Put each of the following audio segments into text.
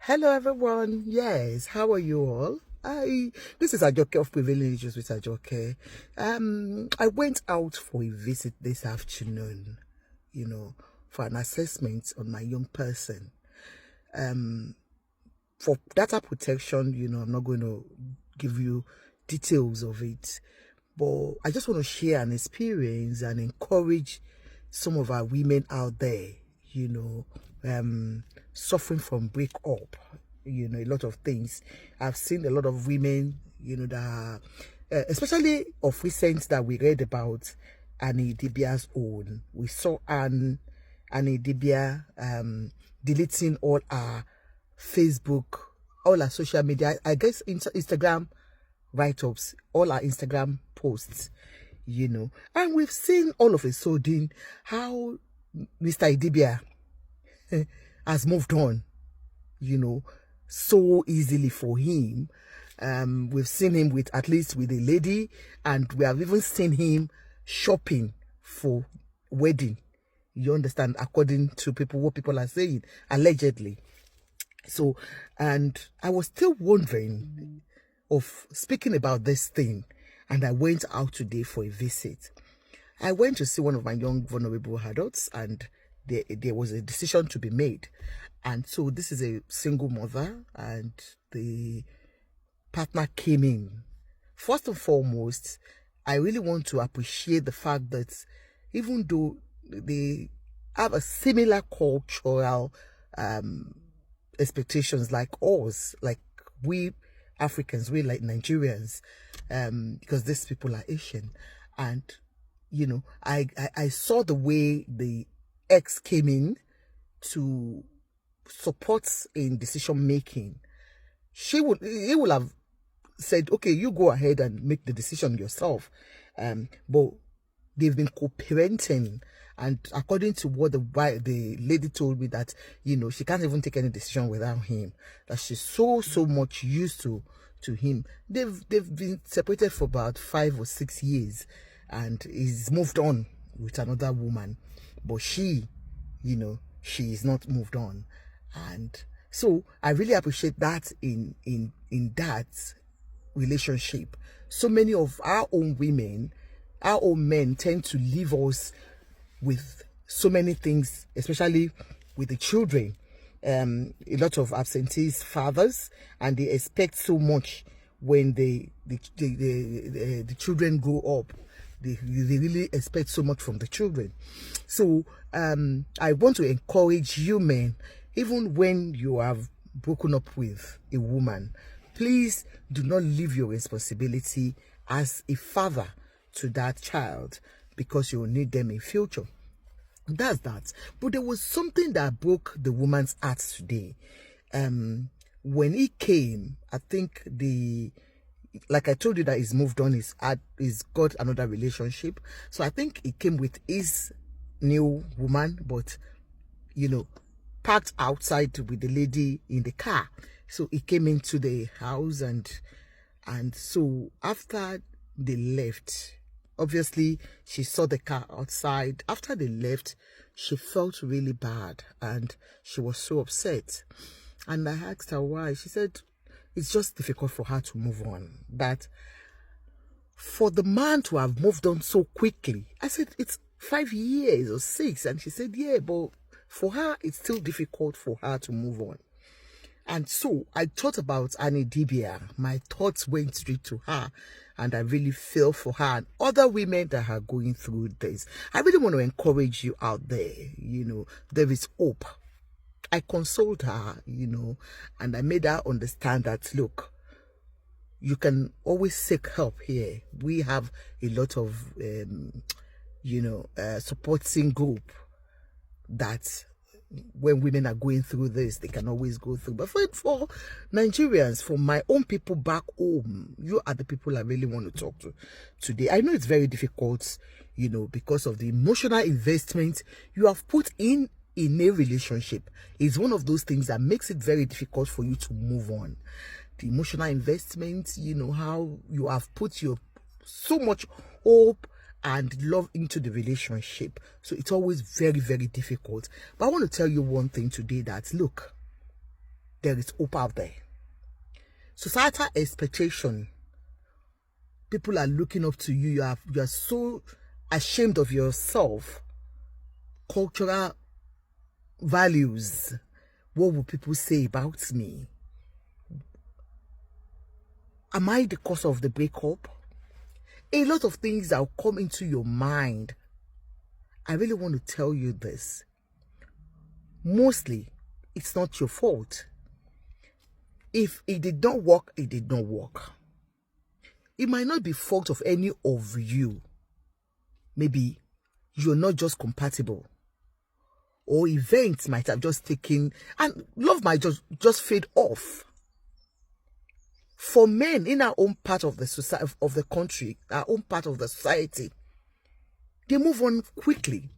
Hello everyone. Yes, how are you all? This is Ajoke of Privileges with Ajoke. I went out for a visit this afternoon, for an assessment on my young person. For data protection, I'm not going to give you details of it, but I just want to share an experience and encourage some of our women out there, suffering from breakup, a lot of things. I've seen a lot of women, that are, especially of recent that we read about Idibia's own. We saw Idibia deleting all our Facebook, all our social media, I guess Instagram write-ups, all our Instagram posts, and we've seen all of a sudden how Mr. Idibia has moved on, so easily for him. We've seen him at least with a lady, and we have even seen him shopping for wedding. You understand, according to what people are saying, allegedly. So, and I was still wondering of speaking about this thing, and I went out today for a visit. I went to see one of my young vulnerable adults, and there was a decision to be made. And so this is a single mother, and the partner came in. First and foremost, I really want to appreciate the fact that even though they have a similar cultural expectations like us, like we Africans, we like Nigerians, because these people are Asian, and I saw the way the ex came in to support in decision making. He would have said, okay, you go ahead and make the decision yourself, but they've been co-parenting. And according to what the lady told me, that she can't even take any decision without him, that she's so much used to him. They've been separated for about 5 or 6 years, and he's moved on with another woman, but she is not moved on. And so I really appreciate that in that relationship. So many of our own women, our own men tend to leave us with so many things, especially with the children. A lot of absentee fathers, and they expect so much when the children grow up. They really expect so much from the children. So I want to encourage you men, even when you have broken up with a woman, please do not leave your responsibility as a father to that child, because you will need them in future. That's that. But there was something that broke the woman's heart today. When he came, I think like I told you that he's moved on, he's got another relationship. So I think he came with his new woman, but parked outside with the lady in the car. So he came into the house, and so after they left, obviously she saw the car outside. After they left, she felt really bad, and she was so upset. And I asked her why. She said it's just difficult for her to move on. That for the man to have moved on so quickly, I said it's 5 years or 6, and she said yeah, but for her it's still difficult for her to move on. And so I thought about Idibia. My thoughts went straight to her, and I really feel for her and other women that are going through this. I really want to encourage you out there. There is hope. I consoled her, and I made her understand that, look, you can always seek help here. We have a lot of, supporting group that when women are going through this, they can always go through. But for Nigerians, for my own people back home, you are the people I really want to talk to today. I know it's very difficult, because of the emotional investment you have put in a relationship. It's one of those things that makes it very difficult for you to move on. The emotional investment, how you have put so much hope and love into the relationship. So it's always very, very difficult. But I want to tell you one thing today, that look, there is hope out there. Societal expectation, people are looking up to you. You are so ashamed of yourself. Cultural values. What will people say about me? Am I the cause of the breakup? A lot of things that will come into your mind. I really want to tell you this. Mostly, it's not your fault. If it did not work, it did not work. It might not be fault of any of you. Maybe you're not just compatible. Or events might have just taken, and love might just fade off. For men in our own part of the society, of the country, our own part of the society, they move on quickly.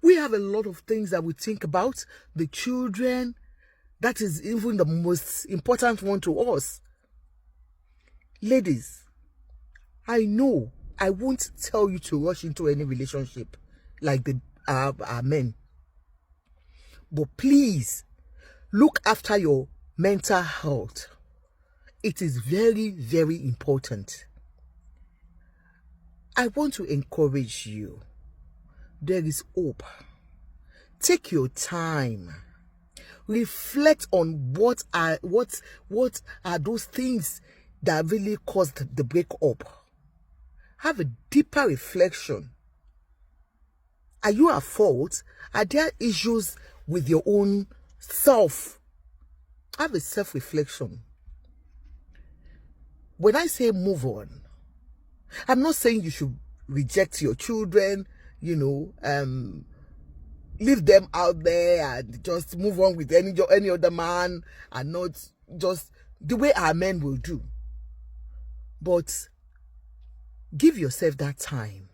We have a lot of things that we think about. The children, that is even the most important one to us. Ladies, I know I won't tell you to rush into any relationship like our men. But please, look after your mental health. It is very, very important. I want to encourage you. There is hope. Take your time. Reflect on what are those things that really caused the breakup. Have a deeper reflection. Are you at fault? Are there issues with your own self? Have a self-reflection. When I say move on, I'm not saying you should reject your children, leave them out there and just move on with any other man, and not just the way our men will do. But give yourself that time.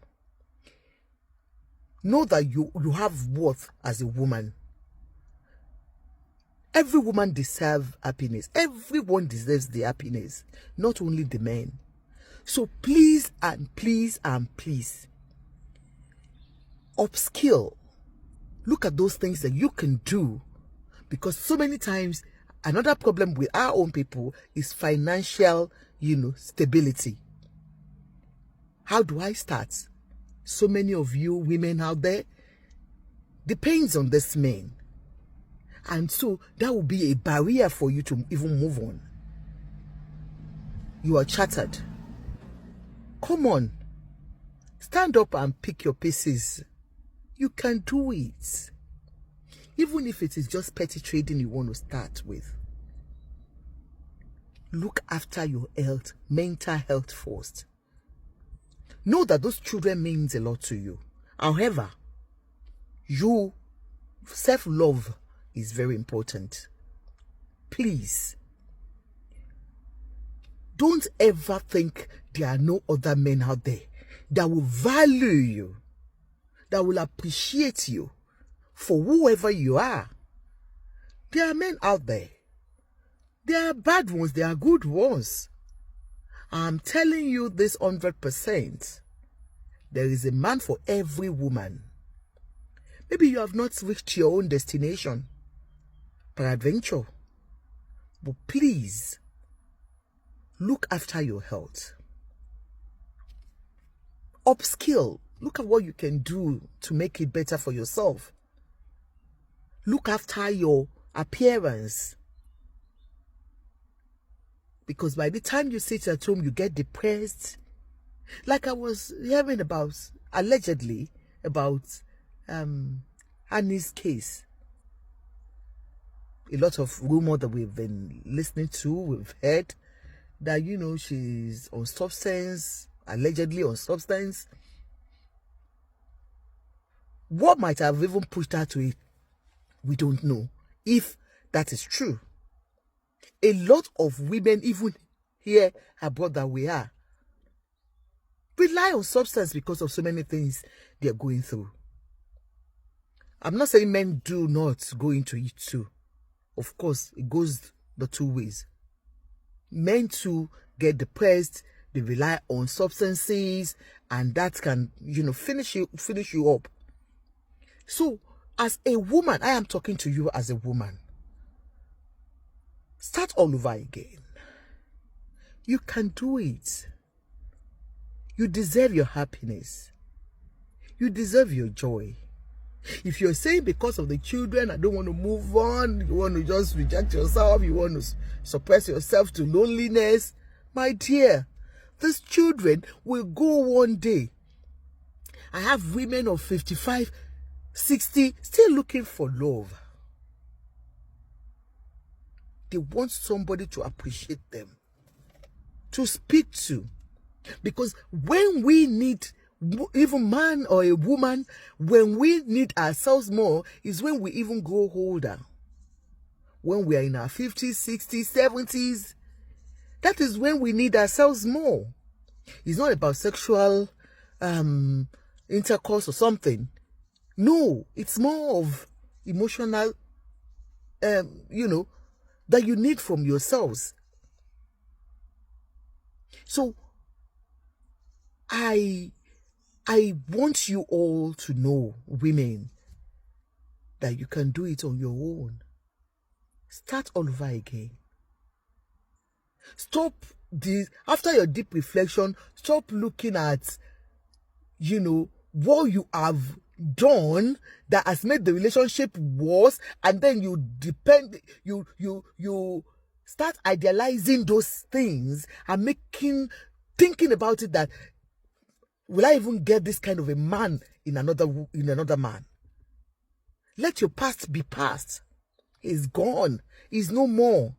Know that you have worth as a woman. Every woman deserves happiness. Everyone deserves the happiness, not only the men. So please and please and please, upskill. Look at those things that you can do, because so many times another problem with our own people is financial, stability. How do I start? So many of you women out there depends on this man. And so that will be a barrier for you to even move on. You are shattered. Come on. Stand up and pick your pieces. You can do it. Even if it is just petty trading you want to start with. Look after your health, mental health first. Know that those children means a lot to you. However, self-love is very important. Please, don't ever think there are no other men out there that will value you, that will appreciate you for whoever you are. There are men out there. There are bad ones, there are good ones. I'm telling you this 100%. There is a man for every woman. Maybe you have not reached your own destination, peradventure. But please, look after your health. Upskill. Look at what you can do to make it better for yourself. Look after your appearance. Because by the time you sit at home, you get depressed. Like I was hearing about, allegedly, about Annie's case. A lot of rumor that we've been listening to, we've heard that, she's on substance, allegedly on substance. What might have even pushed her to it, we don't know, if that is true. A lot of women, even here abroad that we are, rely on substance because of so many things they're going through. I'm not saying men do not go into it too. Of course, it goes the two ways. Men too get depressed, they rely on substances, and that can, finish you up. So, as a woman, I am talking to you as a woman. Start all over again. You can do it. You deserve your happiness. You deserve your joy. If you're saying because of the children, I don't want to move on, you want to just reject yourself, you want to suppress yourself to loneliness, my dear, these children will go one day. I have women of 55, 60 still looking for love. They want somebody to appreciate them, to speak to. Because when we need, even man or a woman, when we need ourselves more is when we even grow older. When we are in our 50s, 60s, 70s, that is when we need ourselves more. It's not about sexual intercourse or something. No, it's more of emotional, that you need from yourselves. So I want you all to know, women, that you can do it on your own. Start all over again. Stop this. After your deep reflection, stop looking at, what you have done that has made the relationship worse, and then you start idealizing those things and thinking about it that, will I even get this kind of a man in another man? Let your past be past. It's gone. It's no more.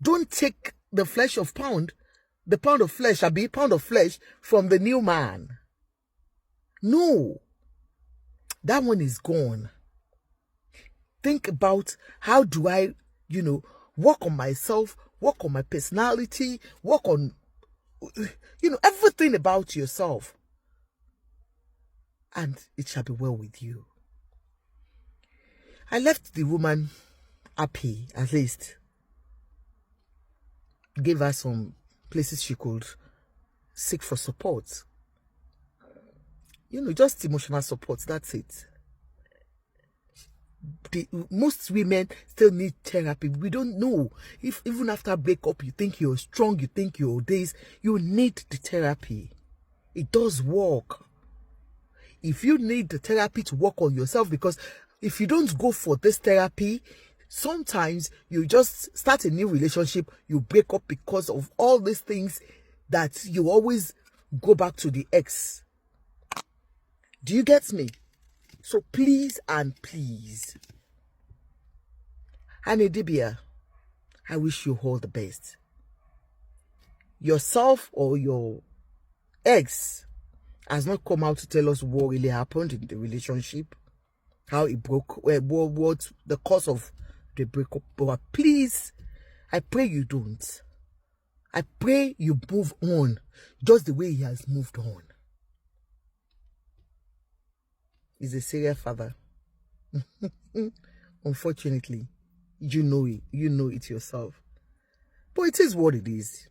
Don't take the pound of flesh from the new man. No. That one is gone. Think about, how do I, work on myself, work on my personality, work on, everything about yourself. And it shall be well with you. I left the woman happy, at least. Gave her some places she could seek for support. Just emotional support, that's it. Most women still need therapy. We don't know. If even after a breakup, you think you're strong, you think you're this, you need the therapy. It does work. If you need the therapy to work on yourself, because if you don't go for this therapy, sometimes you just start a new relationship, you break up because of all these things that you always go back to the ex. Do you get me? So please and please, Idibia, I wish you all the best. Yourself or your ex has not come out to tell us what really happened in the relationship, how it broke, what the cause of the breakup. But please, I pray you don't. I pray you move on just the way he has moved on. He's a serial father. Unfortunately, you know it. You know it yourself. But it is what it is.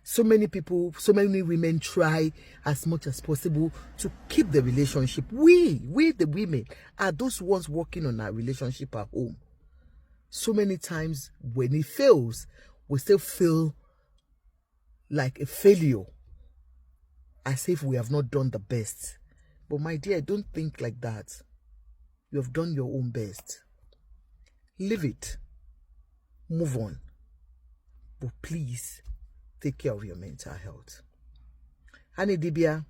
So many people, so many women try as much as possible to keep the relationship. We the women, are those ones working on our relationship at home. So many times when it fails, we still feel like a failure, as if we have not done the best. But my dear, don't think like that. You have done your own best. Leave it. Move on. But please, take care of your mental health. Idibia,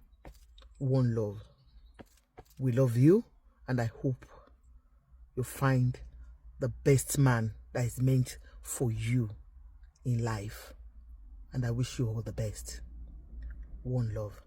one love. We love you, and I hope you find the best man that is meant for you in life. And I wish you all the best. One love.